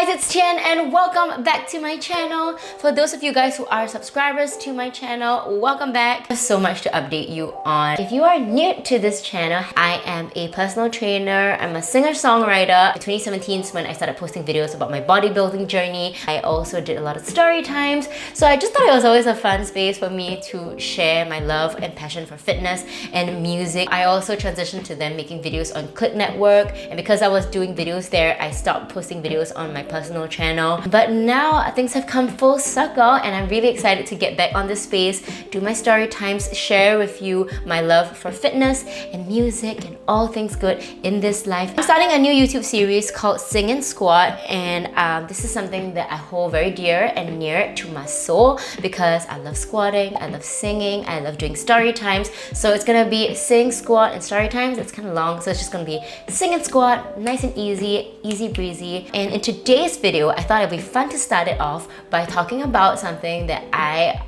guys, it's Tyen and welcome back to my channel. For those of you guys who are subscribers to my channel, welcome back. There's so much to update you on. If you are new to this channel, I am a personal trainer. I'm a singer-songwriter. 2017 is when I started posting videos about my bodybuilding journey. I also did a lot of story times. So I just thought it was always a fun space for me to share my love and passion for fitness and music. I also transitioned to then making videos on Click Network, and because I was doing videos there, I stopped posting videos on my personal channel. But now things have come full circle and I'm really excited to get back on this space, do my story times, share with you my love for fitness and music and all things good in this life. I'm starting a new YouTube series called Sing and Squat, and this is something that I hold very dear and near to my soul because I love squatting, I love singing, I love doing story times. So it's gonna be sing, squat, and story times. It's kind of long, so it's just gonna be sing and squat, nice and easy breezy. And in today's video, I thought it'd be fun to start it off by talking about something that I've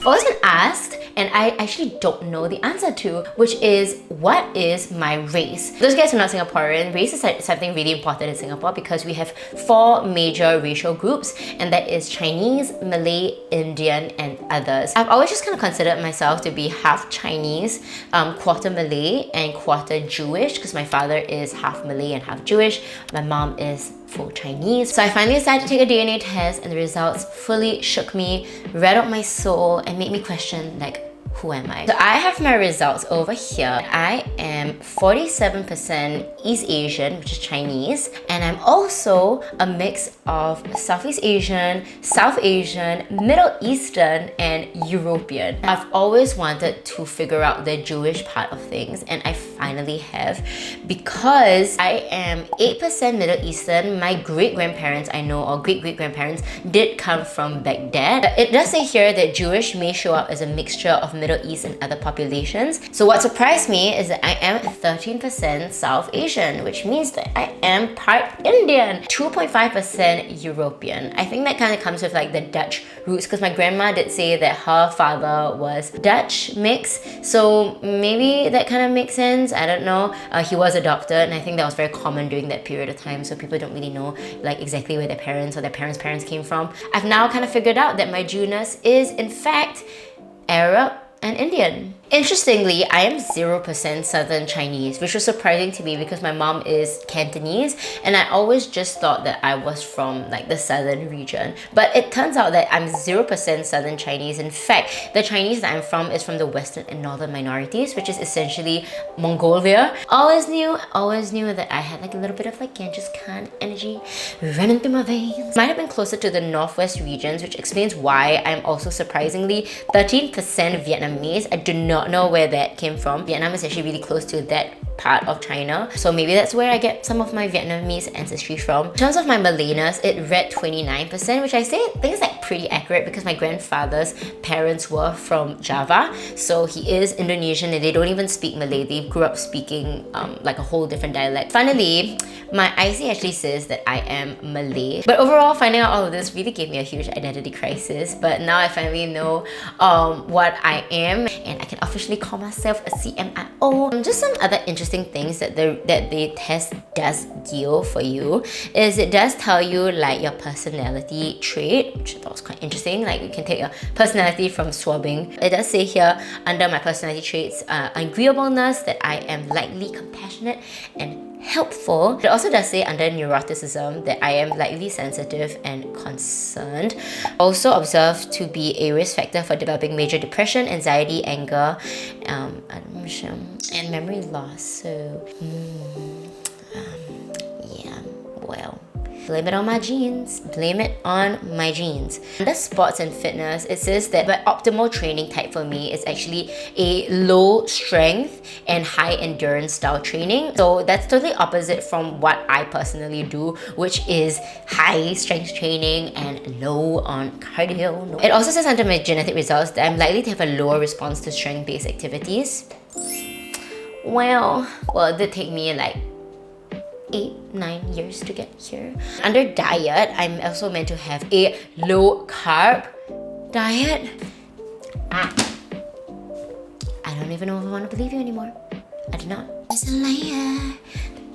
always been asked and I actually don't know the answer to, which is, what is my race? Those guys who are not Singaporean, race is something really important in Singapore because we have 4 major racial groups, and that is Chinese, Malay, Indian, and others. I've always just kind of considered myself to be half Chinese, quarter Malay, and quarter Jewish because my father is half Malay and half Jewish. My mom is full Chinese. So I finally decided to take a DNA test and the results fully shook me, rattled my soul, and made me question, like, who am I? So I have my results over here. I am 47% East Asian, which is Chinese, and I'm also a mix of Southeast Asian, South Asian, Middle Eastern, and European. I've always wanted to figure out the Jewish part of things, and I finally have, because I am 8% Middle Eastern. My great-grandparents I know, or great-great-grandparents, did come from Baghdad. It does say here that Jewish may show up as a mixture of Middle East and other populations. So what surprised me is that I am 13% South Asian, which means that I am part Indian, 2.5% European. I think that kind of comes with like the Dutch roots because my grandma did say that her father was Dutch mix, so maybe that kind of makes sense. I don't know. He was adopted, and I think that was very common during that period of time, so people don't really know like exactly where their parents or their parents' came from. I've now kind of figured out that my Jewness is in fact Arab and Indian. Interestingly, I am 0% Southern Chinese, which was surprising to me because my mom is Cantonese and I always just thought that I was from like the southern region. But it turns out that I'm 0% Southern Chinese. In fact, the Chinese that I'm from is from the Western and Northern minorities, which is essentially Mongolia. Always knew that I had like a little bit of like Genghis Khan energy running through my veins. Might have been closer to the Northwest regions, which explains why I'm also surprisingly 13% Vietnamese. I do not know where that came from. Vietnam is actually really close to that part of China, so maybe that's where I get some of my Vietnamese ancestry from. In terms of my Malayness, it read 29%, which I think is like pretty accurate because my grandfather's parents were from Java, so he is Indonesian and they don't even speak Malay. They grew up speaking like a whole different dialect. Finally, my IC actually says that I am Malay, but overall finding out all of this really gave me a huge identity crisis. But now I finally know what I am and I can officially call myself a CMIO. Just some other interesting things that the test does deal for you is it does tell you like your personality trait, which I thought was quite interesting. Like you can take a personality from swabbing. It does say here under my personality traits, agreeableness, that I am lightly compassionate and helpful. It also does say under neuroticism that I am lightly sensitive and concerned. Also observed to be a risk factor for developing major depression, anxiety, anger, and memory loss. So, yeah, well, blame it on my genes. Blame it on my genes. Under sports and fitness, it says that the optimal training type for me is actually a low strength and high endurance style training. So that's totally opposite from what I personally do, which is high strength training and low on cardio. It also says under my genetic results that I'm likely to have a lower response to strength-based activities. Well, it did take me like 8-9 years to get here. Under diet, I'm also meant to have a low carb diet. I don't even know if I want to believe you anymore. I do not. Boy's a liar.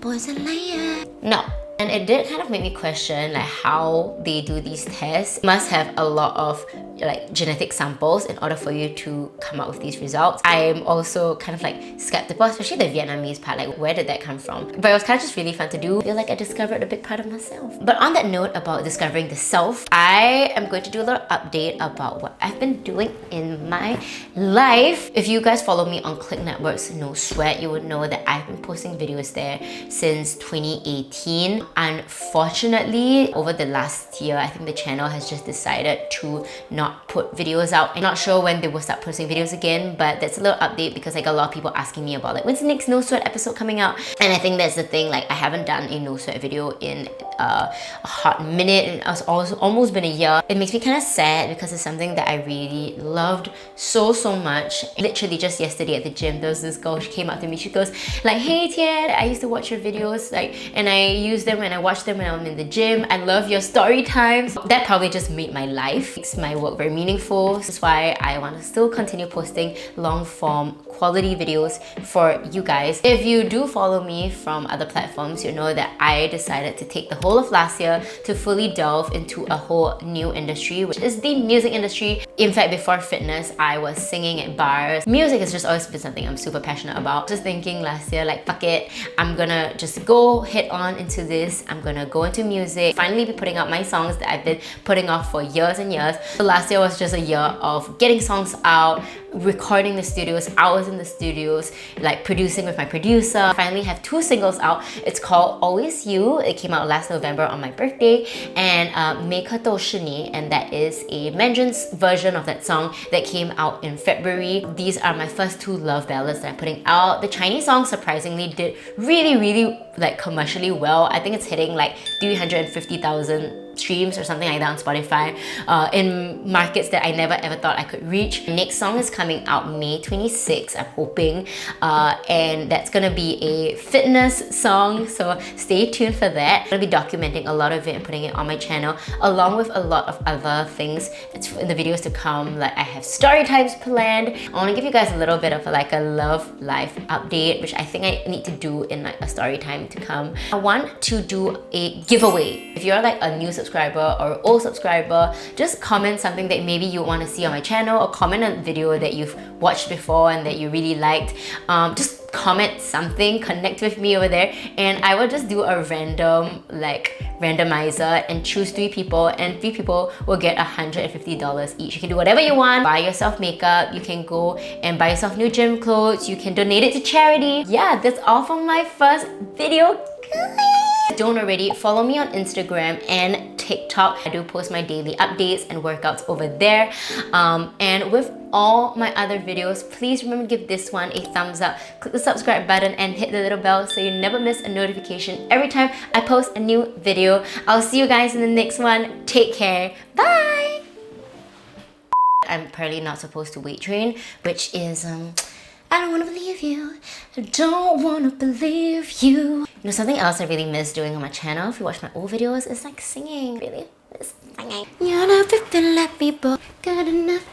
Boy's a liar. No, And it did kind of make me question like how they do these tests. You must have a lot of like genetic samples in order for you to come up with these results. I'm also kind of like skeptical, especially the Vietnamese part, like where did that come from? But it was kind of just really fun to do. I feel like I discovered a big part of myself. But on that note about discovering the self, I am going to do a little update about what I've been doing in my life. If you guys follow me on Click Network's No Sweat, you would know that I've been posting videos there since 2018. Unfortunately, over the last year, I think the channel has just decided to not put videos out. I'm not sure when they will start posting videos again, but that's a little update because I got a lot of people asking me about like when's the next No Sweat episode coming out. And I think that's the thing, like I haven't done a No Sweat video in a hot minute, and it's also almost been a year. It makes me kind of sad because it's something that I really loved so much. Literally just yesterday at the gym, there was this girl, she came up to me, she goes like, hey Tyen, I used to watch your videos like, and I use them and I watch them when I'm in the gym. I love your story times. That probably just made my life, makes my work very meaningful. This is why I want to still continue posting long form quality videos for you guys. If you do follow me from other platforms, you know that I decided to take the whole of last year to fully delve into a whole new industry, which is the music industry. In fact, before fitness, I was singing at bars. Music has just always been something I'm super passionate about. Just thinking last year, like, fuck it, I'm gonna just go head on into this. I'm gonna go into music, finally be putting out my songs that I've been putting off for years and years. So last year was just a year of getting songs out, recording the studios, hours in the studios, like producing with my producer. I finally have 2 singles out. It's called Always You. It came out last November on my birthday, and 每颗都是你, and that is a Mandarin's version of that song that came out in February. These are my first 2 love ballads that I'm putting out. The Chinese song surprisingly did really like commercially well. I think it's hitting like 350,000 streams or something like that on Spotify, in markets that I never ever thought I could reach. Next song is coming out May 26th, I'm hoping, and that's gonna be a fitness song, so stay tuned for that. I'm gonna be documenting a lot of it and putting it on my channel, along with a lot of other things that's in the videos to come. Like I have story times planned. I want to give you guys a little bit of like a love life update, which I think I need to do in like a story time to come. I want to do a giveaway. If you're like a new subscriber or old subscriber, just comment something that maybe you want to see on my channel, or comment a video that you've watched before and that you really liked. Just comment something, connect with me over there, and I will just do a random like randomizer and choose 3 people, and 3 people will get $150 each. You can do whatever you want. Buy yourself makeup, you can go and buy yourself new gym clothes, you can donate it to charity. Yeah, that's all from my first video. Don't already, follow me on Instagram and TikTok. I do post my daily updates and workouts over there. And with all my other videos, please remember to give this one a thumbs up, click the subscribe button, and hit the little bell so you never miss a notification every time I post a new video. I'll see you guys in the next one. Take care. Bye! I'm apparently not supposed to weight train, which is I don't want to believe you. I don't want to believe you. You know, something else I really miss doing on my channel, if you watch my old videos, is like singing. Really miss singing. You're not flipping like people. Good enough.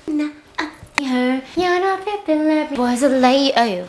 Nah. You're not flipping like boys are late.